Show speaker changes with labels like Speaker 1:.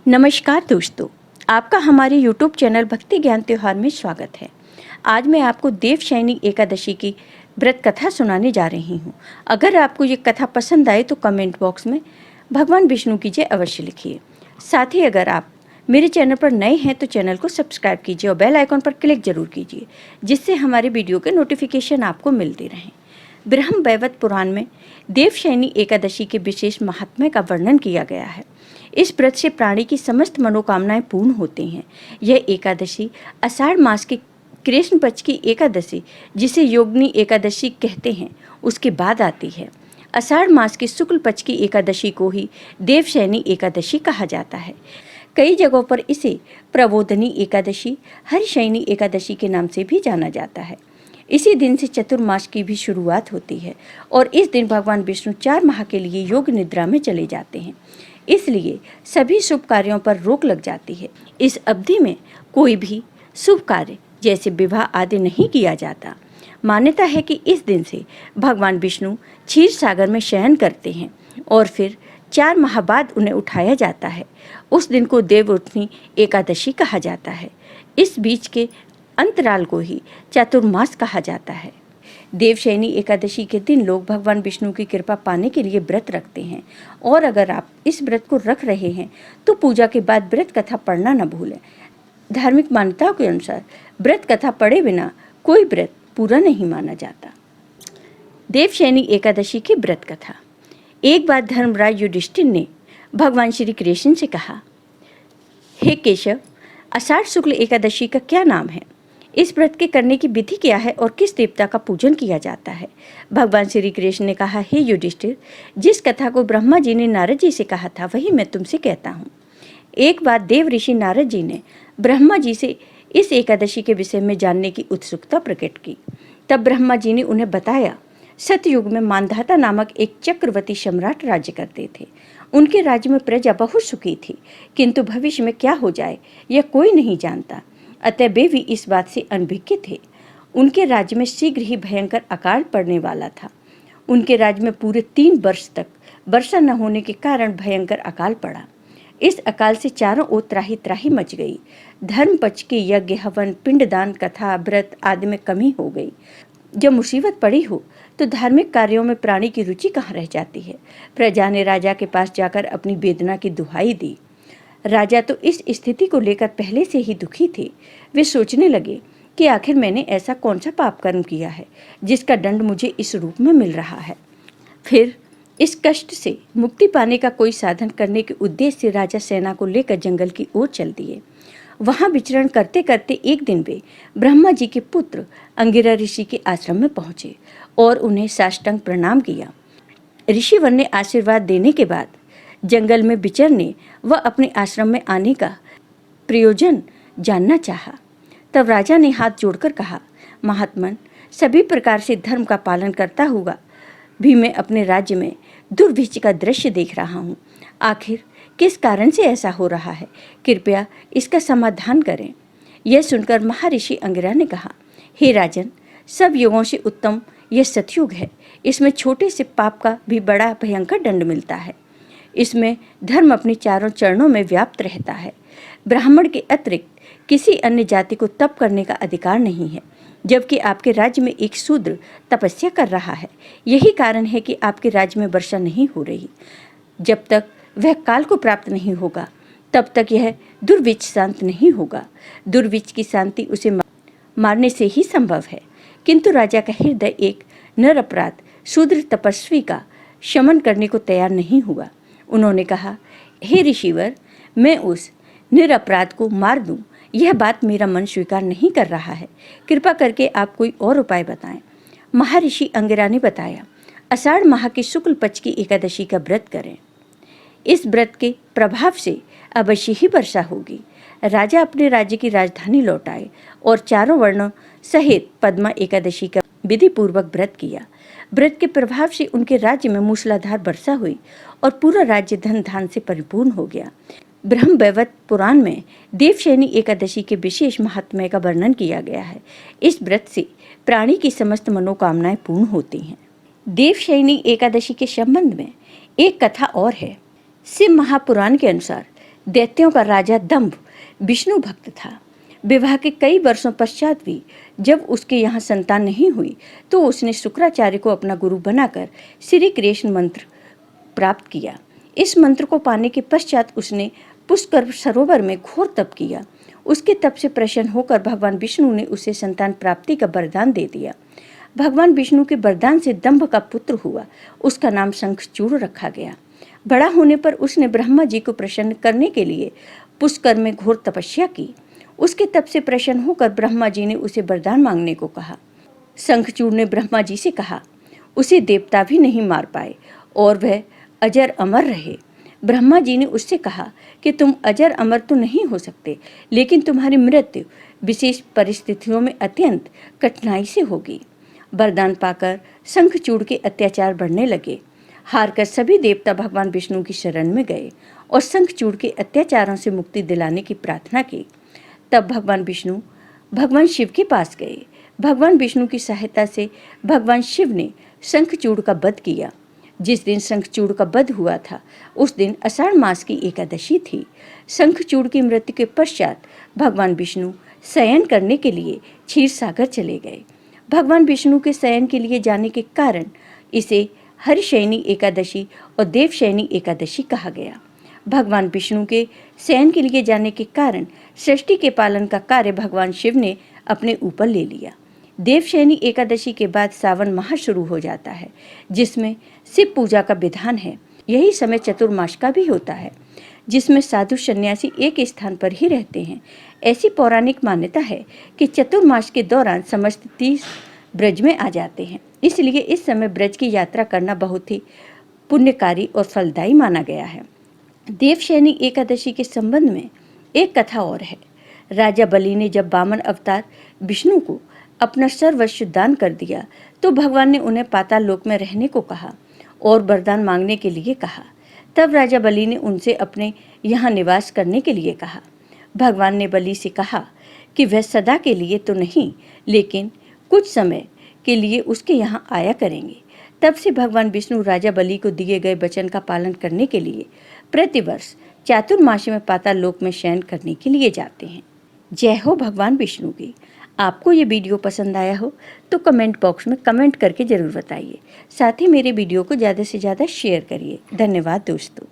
Speaker 1: नमस्कार दोस्तों, आपका हमारे YouTube चैनल भक्ति ज्ञान त्योहार में स्वागत है। आज मैं आपको देवशयनी एकादशी की व्रत कथा सुनाने जा रही हूँ। अगर आपको ये कथा पसंद आए तो कमेंट बॉक्स में भगवान विष्णु की जय अवश्य लिखिए। साथ ही अगर आप मेरे चैनल पर नए हैं तो चैनल को सब्सक्राइब कीजिए और बेल आइकॉन पर क्लिक जरूर कीजिए, जिससे हमारे वीडियो के नोटिफिकेशन आपको मिलते रहें। ब्रह्म वैवर्त पुराण में देवशयनी एकादशी के विशेष महात्म्य का वर्णन किया गया है। इस व्रत से प्राणी की समस्त मनोकामनाएं पूर्ण होती हैं। यह एकादशी आषाढ़ मास की कृष्ण पक्ष की एकादशी, जिसे योगिनी एकादशी कहते हैं, उसके बाद आती है। आषाढ़ मास की शुक्ल पक्ष की एकादशी को ही देवशयनी एकादशी कहा जाता है। कई जगहों पर इसे प्रबोधनी एकादशी, हरिशयनी एकादशी के नाम से भी जाना जाता है। इसी दिन से चतुर्मास की भी शुरुआत होती है और इस दिन भगवान विष्णु 4 माह के लिए योग निद्रा में चले जाते हैं। इसलिए सभी शुभ कार्यों पर रोक लग जाती है। इस अवधि में कोई भी शुभ कार्य जैसे विवाह आदि नहीं किया जाता। मान्यता है कि इस दिन से भगवान विष्णु क्षीर सागर में शयन करते हैं और फिर 4 माह बाद उन्हें उठाया जाता है। उस दिन को देवउठनी एकादशी कहा जाता है। इस बीच के अंतराल को ही चातुर्मास कहा जाता है। देवशयनी एकादशी के दिन लोग भगवान विष्णु की कृपा पाने के लिए व्रत रखते हैं और अगर आप इस व्रत को रख रहे हैं तो पूजा के बाद व्रत कथा पढ़ना न भूलें। धार्मिक मान्यताओं के अनुसार व्रत कथा पढ़े बिना कोई व्रत पूरा नहीं माना जाता। देवशयनी एकादशी की व्रत कथा। एक बार धर्मराज युधिष्ठिर ने भगवान श्री कृष्ण से कहा, हे केशव, आषाढ़ शुक्ल एकादशी का क्या नाम है? इस व्रत के करने की विधि क्या है और किस देवता का पूजन किया जाता है? भगवान श्री कृष्ण ने कहा, हे युधिष्ठिर, जिस कथा को ब्रह्मा जी ने नारद जी से कहा था वही मैं तुमसे कहता हूँ। एक बार देव ऋषि नारद जी ने ब्रह्मा जी से इस एकादशी के विषय में जानने की उत्सुकता प्रकट की। तब ब्रह्मा जी ने उन्हें बताया, सतयुग में मानधाता नामक एक चक्रवर्ती सम्राट राज्य करते थे। उनके राज्य में प्रजा बहुत सुखी थी, किंतु भविष्य में क्या हो जाए यह कोई नहीं जानता। अतः वे भी इस बात से अनभिज्ञ थे। उनके राज्य में शीघ्र ही भयंकर अकाल पड़ने वाला था। उनके राज्य में पूरे 3 वर्ष तक वर्षा न होने के कारण भयंकर अकाल पड़ा। इस अकाल से चारों ओर त्राही त्राही मच गई। धर्म पक्ष के यज्ञ, हवन, पिंडदान, कथा, व्रत आदि में कमी हो गई। जब मुसीबत पड़ी हो तो धार्मिक कार्यों में प्राणी की रुचि कहाँ रह जाती है। प्रजा ने राजा के पास जाकर अपनी वेदना की दुहाई दी। राजा तो इस स्थिति को लेकर पहले से ही दुखी थे। वे सोचने लगे कि आखिर मैंने ऐसा कौन सा पाप कर्म किया है जिसका दंड मुझे इस रूप में मिल रहा है। फिर इस कष्ट से मुक्ति पाने का कोई साधन करने के उद्देश्य से राजा सेना को लेकर जंगल की ओर चल दिए। वहां विचरण करते करते एक दिन वे ब्रह्मा जी के पुत्र अंगिरा ऋषि के आश्रम में पहुंचे और उन्हें साष्टांग प्रणाम किया। ऋषिवर ने आशीर्वाद देने के बाद जंगल में विचरने व अपने आश्रम में आने का प्रयोजन जानना चाहा। तब राजा ने हाथ जोड़कर कहा, महात्मन, सभी प्रकार से धर्म का पालन करता हुआ भी मैं अपने राज्य में दुर्भिक्ष का दृश्य देख रहा हूँ। आखिर किस कारण से ऐसा हो रहा है? कृपया इसका समाधान करें। यह सुनकर महर्षि अंगिरा ने कहा, हे राजन, सब युगों से उत्तम यह सतयुग है। इसमें छोटे से पाप का भी बड़ा भयंकर दंड मिलता है। इसमें धर्म अपने चारों चरणों में व्याप्त रहता है। ब्राह्मण के अतिरिक्त किसी अन्य जाति को तप करने का अधिकार नहीं है, जबकि आपके राज्य में एक शूद्र तपस्या कर रहा है। यही कारण है कि आपके राज्य में वर्षा नहीं हो रही। जब तक वह काल को प्राप्त नहीं होगा तब तक यह दुर्विच शांत नहीं होगा। दुर्विच की शांति उसे मारने से ही संभव है। किंतु राजा का हृदय एक निरपराध शूद्र तपस्वी का शमन करने को तैयार नहीं हुआ। उन्होंने कहा, हे ऋषिवर, मैं उस निरपराध को मार दूं, यह बात मेरा मन स्वीकार नहीं कर रहा है। कृपा करके आप कोई और उपाय बताएं। महर्षि अंगिरा ने बताया, आषाढ़ माह की शुक्ल पक्ष की एकादशी का व्रत करें। इस व्रत के प्रभाव से अवश्य ही वर्षा होगी। राजा अपने राज्य की राजधानी लौट आए और चारों वर्णों सहित पद्मा एकादशी का विधि पूर्वक व्रत किया। व्रत के प्रभाव से उनके राज्य में मूसलाधार वर्षा हुई और पूरा राज्य धन धान से परिपूर्ण हो गया। ब्रह्म वैवर्त पुराण में देवशयनी एकादशी के विशेष महात्म्य का वर्णन किया गया है। इस व्रत से प्राणी की समस्त मनोकामनाएं पूर्ण होती हैं। देवशयनी एकादशी के संबंध में एक कथा और है। शिव महापुराण के अनुसार दैत्यों का राजा दंभ विष्णु भक्त था। विवाह के कई वर्षों पश्चात भी जब उसके यहाँ संतान नहीं हुई तो उसने शुक्राचार्य को अपना गुरु बनाकर श्री कृष्ण मंत्र प्राप्त किया। इस मंत्र को पाने के पश्चात उसने पुष्कर सरोवर में घोर तप किया। उसके तप से प्रसन्न होकर भगवान विष्णु ने उसे संतान प्राप्ति का वरदान दे दिया। भगवान विष्णु के वरदान से दंभ का पुत्र हुआ। उसका नाम शंखचूड़ रखा गया। बड़ा होने पर उसने ब्रह्मा जी को प्रसन्न करने के लिए पुष्कर में घोर तपस्या की। उसके तप से प्रसन्न होकर ब्रह्मा जी ने उसे वरदान मांगने को कहा। शंखचूड़ ने ब्रह्मा जी से कहा, उसे देवता भी नहीं मार पाए और वह अजर अमर रहे। ब्रह्मा जी ने उससे कहा कि तुम अजर अमर तो नहीं हो सकते, लेकिन तुम्हारी मृत्यु विशेष परिस्थितियों में अत्यंत कठिनाई से होगी। वरदान पाकर शंखचूड़ के अत्याचार बढ़ने लगे। हारकर सभी देवता भगवान विष्णु की शरण में गए और शंखचूड़ के अत्याचारों से मुक्ति दिलाने की प्रार्थना की। तब भगवान विष्णु भगवान शिव के पास गए। भगवान विष्णु की सहायता से भगवान शिव ने शंखचूड़ का वध किया। जिस दिन शंखचूड़ का वध हुआ था उस दिन आषाढ़ मास की एकादशी थी। शंखचूड़ की मृत्यु के पश्चात भगवान विष्णु शयन करने के लिए क्षीर सागर चले गए। भगवान विष्णु के शयन के लिए जाने के कारण इसे हरिशयनी एकादशी और देवशयनी एकादशी कहा गया। भगवान विष्णु के शयन के लिए जाने के कारण सृष्टि के पालन का कार्य भगवान शिव ने अपने ऊपर ले लिया। देवशयनी एकादशी के बाद सावन माह शुरू हो जाता है, जिसमें शिव पूजा का विधान है। यही समय चतुर्मास का भी होता है, जिसमें साधु सन्यासी एक स्थान पर ही रहते हैं। ऐसी पौराणिक मान्यता है कि चतुर्मास के दौरान समस्त तीर्थ ब्रज में आ जाते हैं, इसलिए इस समय ब्रज की यात्रा करना बहुत ही पुण्यकारी और फलदायी माना गया है। देवशयनी एकादशी के संबंध में एक कथा और है। राजा बलि ने जब वामन अवतार विष्णु को अपना सर्वस्व दान कर दिया तो भगवान ने उन्हें पाताल लोक में रहने को कहा और वरदान मांगने के लिए कहा। तब राजा बलि ने उनसे अपने यहाँ निवास करने के लिए कहा। भगवान ने बलि से कहा कि वह सदा के लिए तो नहीं, लेकिन कुछ समय के लिए उसके यहाँ आया करेंगे। तब से भगवान विष्णु राजा बलि को दिए गए वचन का पालन करने के लिए प्रतिवर्ष चातुर्मासी में पाताल लोक में शयन करने के लिए जाते हैं। जय हो भगवान विष्णु की। आपको ये वीडियो पसंद आया हो तो कमेंट बॉक्स में कमेंट करके ज़रूर बताइए। साथ ही मेरे वीडियो को ज़्यादा से ज़्यादा शेयर करिए। धन्यवाद दोस्तों।